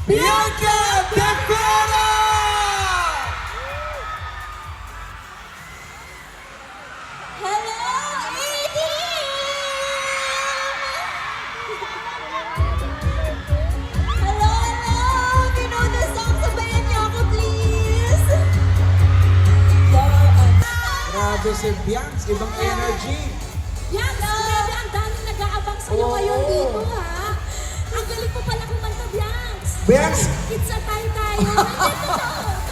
Bianca De Vera! Hello, Edie! Hello, hello! If you know the song, sabayan niyo ako, please! Grabe si Bianca, ibang energy. Yan, grabe, ang daming nag-aabang sa'yo ngayon dito, ha? Ang galing mo pala kumanta, Bianca! Bianca! It's a tayo.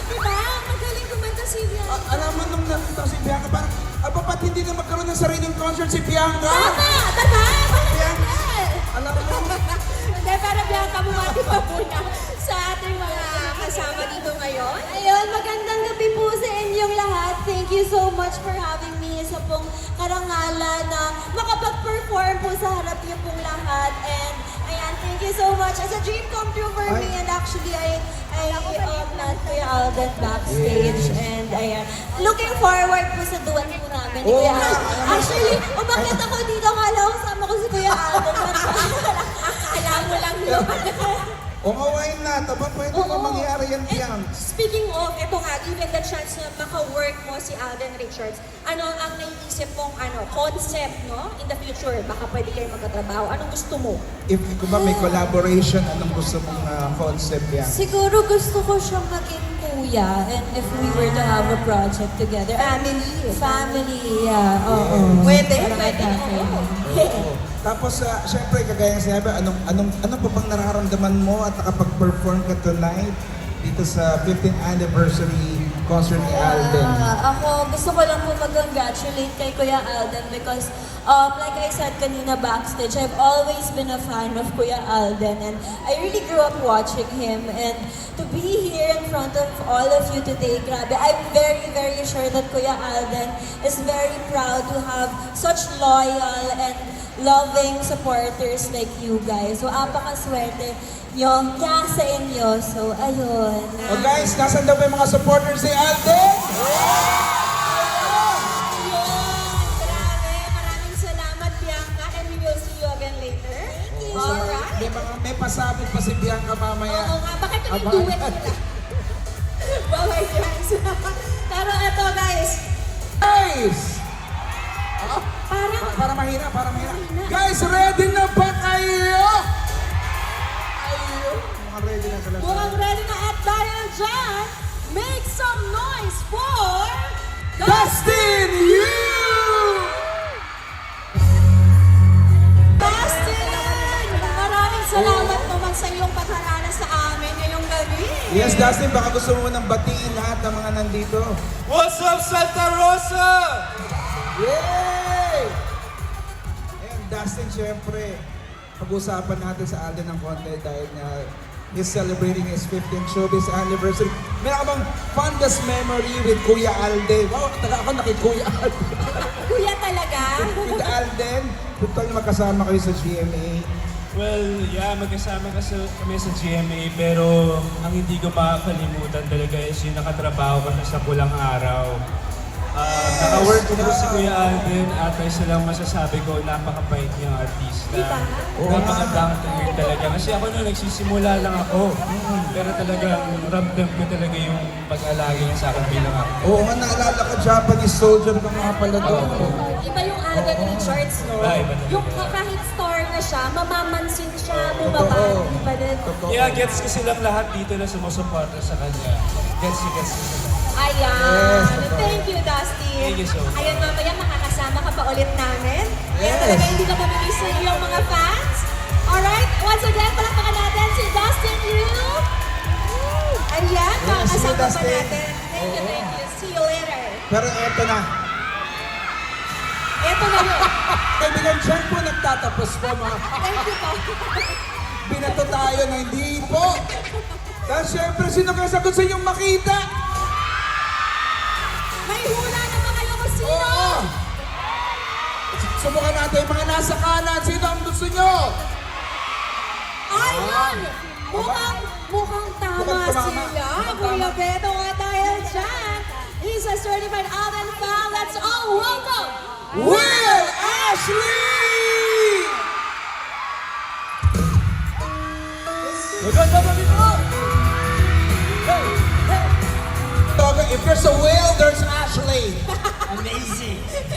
Diba? Magaling kumanta si Bianca. Alam mo nung nakita si Bianca, parang, ba't hindi na magkaroon ng sariling concert si Bianca? Tama! Bianca! Alam mo, Hindi, pero Bianca, bumati pa muna sa ating mga kasama dito ngayon. Ayun, magandang gabi po sa inyong lahat. Thank you so much for having me. Isa pong karangalan na makapag-perform po sa harap niyo pong lahat. And ayan, thank you so much. It's a dream come true for me. And actually, I met Kuya Alden backstage. And ayan, looking forward po sa duet po namin ni Kuya Alden. Actually, umakit ako dito. Akala ko sama ko si Kuya Alden. Akala mo lang yun. umawain na, pwede mo mangyari yan, Bianca. Speaking of, ito nga, given the chance na maka-work mo si Alden Richards, ano ang naiisip mong concept, no? In the future, baka pwede kayo magkatrabaho. Anong gusto mo? If kung ba may collaboration, anong gusto mong concept, Bianca? Siguro gusto ko siyang maging kuya, and if we were to have a project together. Family, yeah. Oo. Pwede? Parang Pwede, ata- Oo. Tapos, syempre, kagaya ng sinabi, ano pa bang nararamdaman mo at nakapag-perform ka tonight dito sa 15th anniversary concert ni Alden? Ako, gusto ko lang po mag-congratulate kay Kuya Alden because like I said kanina backstage, I've always been a fan of Kuya Alden and I really grew up watching him, and to be here in front of all of you today, grabe, I'm very, very sure that Kuya Alden is very proud to have such loyal and loving supporters like you guys. So, apakaswerte nyo, kaya sa inyo. So, ayun. Oh guys, nasan daw ba yung mga supporters ni Alden? Grabe, maraming salamat, Bianca, and we will see you again later. Alright. May pasabit pa si Bianca mamaya. Oo nga, bakit kami Abangan duet natin. nila? Bye-bye, guys. Pero eto, guys, Guys! parang Para mahina. Guys, ready na ba kayo? Mukhang ready na sila. mukhang ready na, at dahil dyan, make some noise for Dustin Yu! Dustin! Maraming salamat naman sa iyong pagharana sa amin ngayong gabi. Yes, Dustin, baka gusto mo nang batiin lahat ng mga nandito. What's up, Santa Rosa? Yay! Ayan, Dustin, syempre, pag-usapan natin sa Alden ng konti dahil nga he's celebrating his 15th showbiz anniversary. Meron ka bang fondest memory with Kuya Alden? Wow, taga ako Kuya Alden. Kuya talaga? With Alden, total magkasama kayo sa GMA. Well, yeah, magkasama kami sa GMA, pero ang hindi ko makakalimutan talaga is yung nakatrabaho kami sa Pulang Araw. Naka-work ko po si Kuya Alden at isa lang masasabi ko, napakabait niyang artista. Napaka-down to earth talaga. Kasi ako nung nagsisimula lang ako, pero talagang ramdam ko talaga yung pag-alagi niya sa akin bilang ako. Oo nga, naalala ko, Japanese soldier ka nga pala doon. Iba yung Alden Richards, no? Iba na. Yung kahit star na siya, mamamansin siya, bumabati pa din. Kaya gets ko silang lahat dito na sumusuporta sa kanya. Gets ko sila. Ayan. Thank you, Dusty. Thank you so much. Ayan, mamaya makakasama ka pa ulit namin. Kaya Yes. talaga hindi ka mamilis sa iyong mga fans. Alright, once again, palakpakan natin si Dustin Yu. Ayan, makakasama pa Dustin. natin. Thank you. See you later. Pero eto na. Ito na yun. Kaibigan, dyan po nagtatapos po mga Thank you po. binato tayo na hindi po. Dahil syempre, sino kaya sagot sa inyong makita? May hula na ba kayo kung sino? Oo! Subukan natin yung mga nasa kanan. Sino ang gusto nyo? Ayun! Mukhang tama Mukhang tumama. sila. Mukhang Kuya tama. Beto nga dahil dyan. He's a certified Alden fan. Let's all welcome Will Ashley! Maganda ba dito?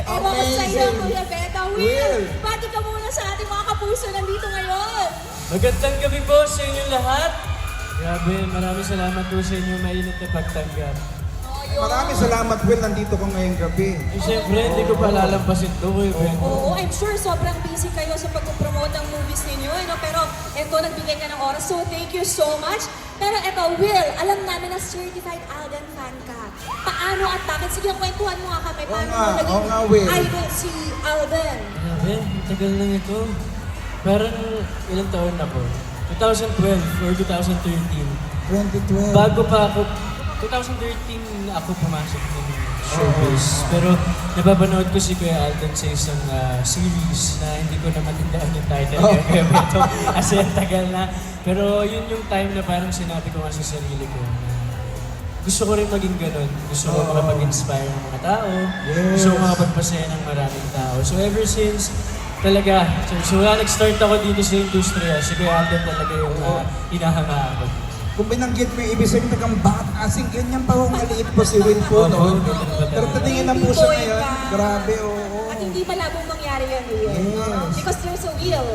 Ewan ko sa iyo, Amazing. Kuya Beta. Will. Will, pati ka muna sa ating mga kapuso nandito ngayon. Magandang gabi po sa inyong lahat. Grabe, maraming salamat po sa inyong mainit na pagtanggap. Oh, yun. Maraming salamat, Will. Nandito ko ngayong gabi. Eh, siyempre, hindi ko pa lalampasin to, Kuya Ben. Oo, I'm sure sobrang busy kayo sa pag-promote ng movies ninyo, no? Pero eto, nagbigay ka ng oras, so thank you so much. Pero eto, Will, alam namin na certified Alden fan ka. Paano at bakit? Sige, kwentuhan mo nga kami. Paano nga, mo naging oo nga, Will. idol si Alden? Grabe, ang tagal lang ito. Parang ilang taon na po? 2012 or 2013. 2012. Bago pa ako, 2013 ako pumasok ng showbiz. Pero napapanood ko si Kuya Alden sa isang series na hindi ko na matandaan yung title kaya ito kasi ang tagal na. Pero yun yung time na parang sinabi ko nga sa sarili ko na gusto ko rin maging ganun. Gusto ko makapag-inspire ng mga tao. Yes. Gusto ko makapagpasaya ng maraming tao. So ever since, talaga, so nag-start ako dito sa industriya, si Kuya Alden talaga yung hinahangaan ko. Kung binanggit mo yung ibig sabihin tagang bata, asing ganyan pa ho, maliit po si Will po noon. Pero tatingin ang puso Boy ngayon, ka. grabe, oo. At hindi malabong mangyari yan, Will. Yes. Because there's a Will.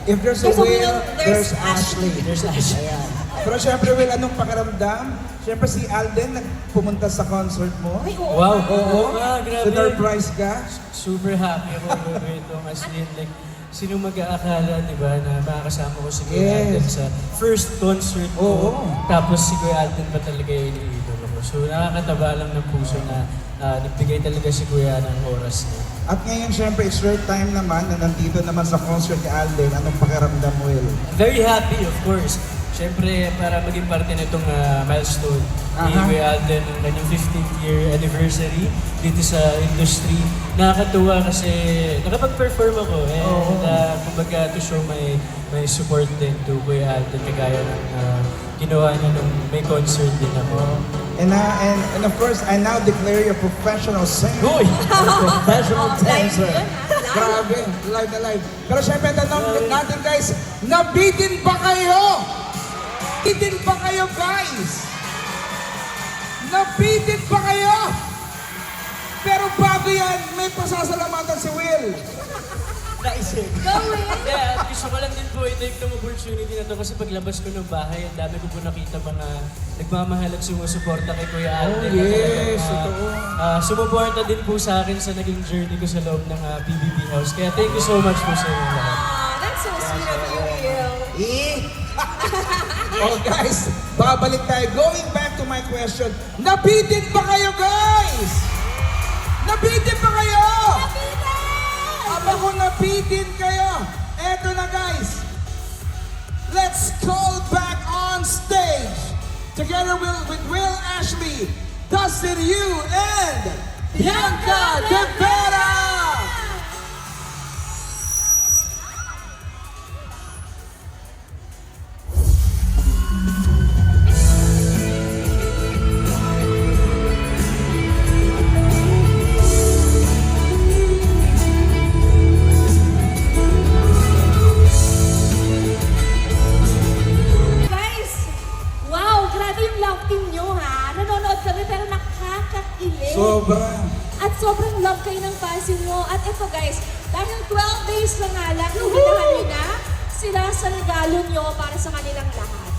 If there's a There's a Will, Will, there's there's Ashley. There's Ashley. Ayan. Pero syempre, Will, anong pakiramdam? Syempre si Alden, nagpumunta sa concert mo. Ay, oo. Wow, nga. oo nga, grabe. Surprise ka. Super happy ako with ito. As in, like, sino mag-aakala, di ba, na makakasama ko si Kuya Yes. Alden sa first concert ko. Oo. Tapos si Kuya Alden pa talaga yung iniidolo ko. So nakakataba lang ng puso na nagbigay talaga si Kuya ng oras niya. At ngayon, syempre, it's your time naman na nandito naman sa concert ni Alden. Anong pakiramdam, Will? Very happy, of course. Siyempre, para maging parte nitong milestone ni Aha. Kuya Alden, ang kanyang 15th year anniversary dito sa industry. Nakakatuwa kasi nakapag-perform ako and kumbaga to show my support din to Kuya Alden kagaya ng ginawa niya nung may concert din ako. And of course, I now declare you a professional singer. Uy! Professional Live dancer. yun, ha? Live. Grabe, live na live. Pero syempre, tanong natin guys, nabitin ba kayo? Nabitin ba kayo guys? Nabitin ba kayo? Pero bago yan, may pasasalamatan si Will. Naisip. Go, Will. Yeah, gusto ko lang din po i-take ng opportunity na to kasi paglabas ko ng bahay, ang dami ko po nakita mga nagmamahal at sumusuporta kay Kuya Alden. yes, Na totoo. sumuporta din po sa akin sa naging journey ko sa loob ng PBB House. Kaya thank you so much po sa inyo lahat. That's so sweet of you, Will. Oh guys, babalik tayo. Going back to my question, nabitin ba kayo guys? Nabitin ba kayo? Aba kung nabitin kayo, eto na guys. Let's call back on stage. Together with Will Ashley, Dustin Yu, and Bianca De Vera. Guys, wow, grabe yung love team nyo, ha? Nanonood kami pero nakakakilig. Sobra. At sobrang love kayo ng pansin nyo. At ito guys, dahil 12 days na nga lang, imbitahan nyo na sila sa regalo nyo para sa kanilang lahat.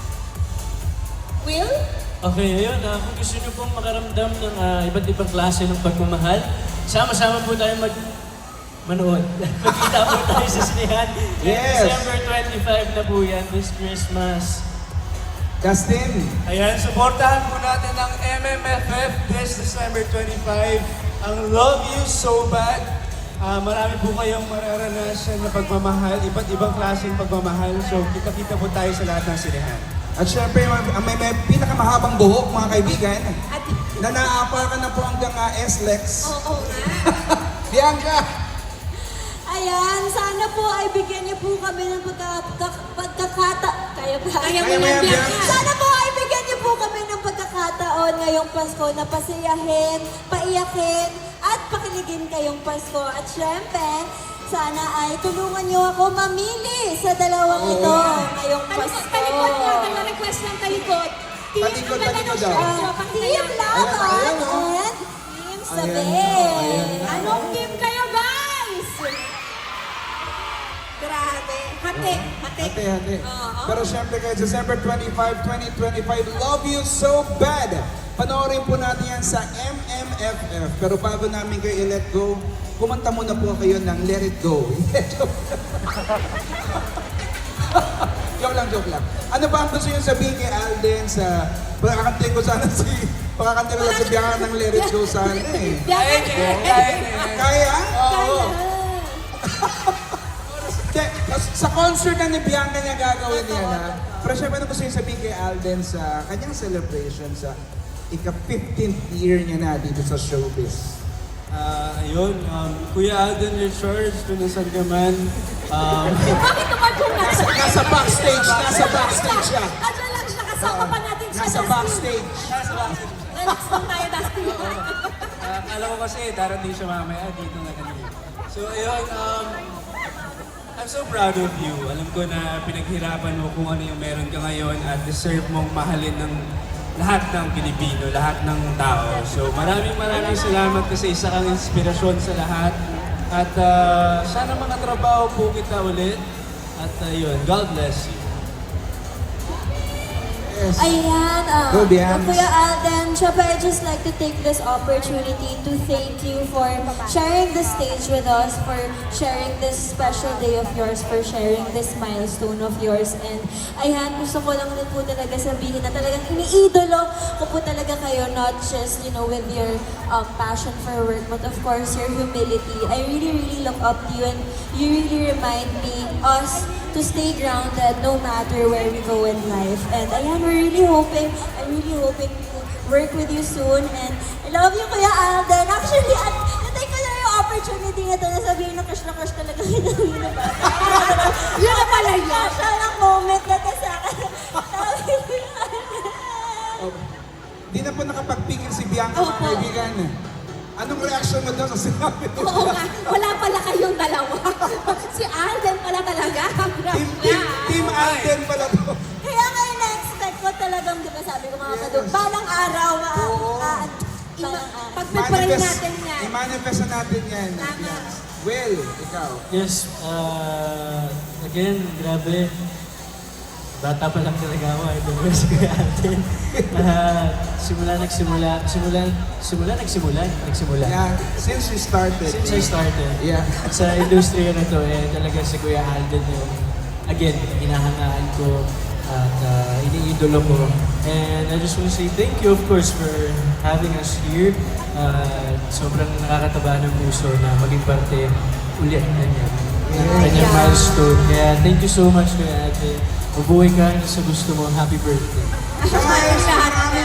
Will? Okay, ayun. Kung gusto niyo pong makaramdam ng iba't ibang klase ng pagmamahal, sama-sama po tayo manood. Magkita po tayo sa sinehan. Yes. December 25 na po yan, this Christmas. Dustin, Ayan, supportahan po natin ang MMFF this December 25. Ang Love You So Bad. Marami po kayong mararanasan na pagmamahal, iba't ibang klaseng pagmamahal. So, kita-kita po tayo sa lahat ng sinehan. at syempre, may pinakamahabang buhok, mga kaibigan, At, na naapakan na po hanggang S-Lex. oo nga. Bianca! Ayan, sana po ay bigyan niyo po kami ng Kaya ba? Kaya mo Kaya mo yan, yan, Bianca. Bianca. Sana po ay bigyan niyo po kami ng pagkakataon ngayong Pasko na pasiyahin, paiyakin, at pakiligin kayong Pasko. At syempre, sana ay tulungan niyo ako mamili sa dalawang ito ngayong Pasko. Talikod nga, nag-request ng talikod. Talikod, talikod daw. Team Love Ayan, ayan, oh. and Team Sabi. Ayan, oh, ayan. Anong team kayo? Hati. Hati-hati. Oo. Pero syempre guys, December 25, 2025, Love You So Bad. Panoorin po natin yan sa MMFF. Pero bago namin kayo i-let go, kumanta muna po kayo ng Let It Go. Joke lang. Ano ba ang gusto nyo sabihin kay Alden sa... Pakakantay ko sana pakakantay ko lang si Bianca ng Let It Go sana eh. Kaya? Oo. Sa concert na ni Bianca niya gagawin niya na. Pero syempre ano gusto nyo sabihin kay Alden sa kanyang celebration sa ika-15th year niya na dito sa showbiz. Ayun, Kuya Alden Richards, kung nasan ka man. Bakit naman kung Nasa backstage siya. Ano lang siya, kasama pa natin siya Nasa backstage. Relax lang tayo, Dustin. Alam ko kasi, darating siya mamaya dito na kanina. So ayun, I'm so proud of you. Alam ko na pinaghirapan mo kung ano yung meron ka ngayon at deserve mong mahalin ng lahat ng Pilipino, lahat ng tao. So maraming salamat kasi isa kang inspirasyon sa lahat. At sana mga trabaho po kita ulit. At yun, God bless you. Yes. Ayan, Go, Bians. Kuya Alden, syempre I'd just like to take this opportunity to thank you for sharing the stage with us, for sharing this special day of yours, for sharing this milestone of yours. And ayan, gusto ko lang din po talaga sabihin na talagang iniidolo ko po talaga kayo, not just, with your passion for work, but of course, your humility. I really look up to you and you really remind us to stay grounded no matter where we go in life. And ayan, I'm really hoping to work with you soon. And I love you, Kuya Alden. Actually, natay ko na yung opportunity na ito na sabihin na crush talaga kita. Yun na pala yun. Siya lang moment na ito sa akin. Di na po nakapagpingin si Bianca mga kaibigan. Anong reaction mo doon sa sinabi ko? Oo nga, wala pala kayong dalawa. Si Alden pala talaga. Team Alden pala to. Kaya ngayon na-expect ko talagang, di ba sabi ko mga kadug, balang araw, Pagpipray natin yan. I-manifest na natin yan. Tama. Will, ikaw. Yes, again, grabe. Bata pa lang talaga ako, idol ko si Kuya Alden. Nagsimula. Yeah, since you started. Since I started. Yeah. Sa industriya na to, talaga si Kuya Alden yung, again, hinahangaan ko at iniidolo ko. And I just want to say thank you, of course, for having us here. Sobrang nakakataba ng puso na maging parte ulit na niya. Kanyang milestone. Kaya thank you so much, Kuya Alden. Mabuhay ka sa gusto mo. Happy birthday. Guys,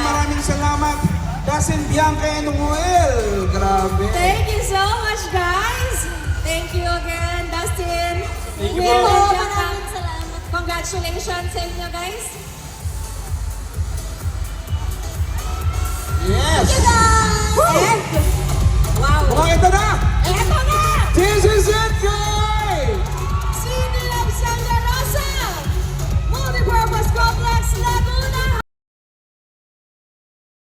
maraming salamat. Dasin Bianca and Will. Grabe. Thank you so much, guys. Thank you again, Dustin. Thank you, Will, po. and Bianca. Maraming salamat. Congratulations sa inyo, guys. Yes. Guys! And, wow. Mukhang ito na.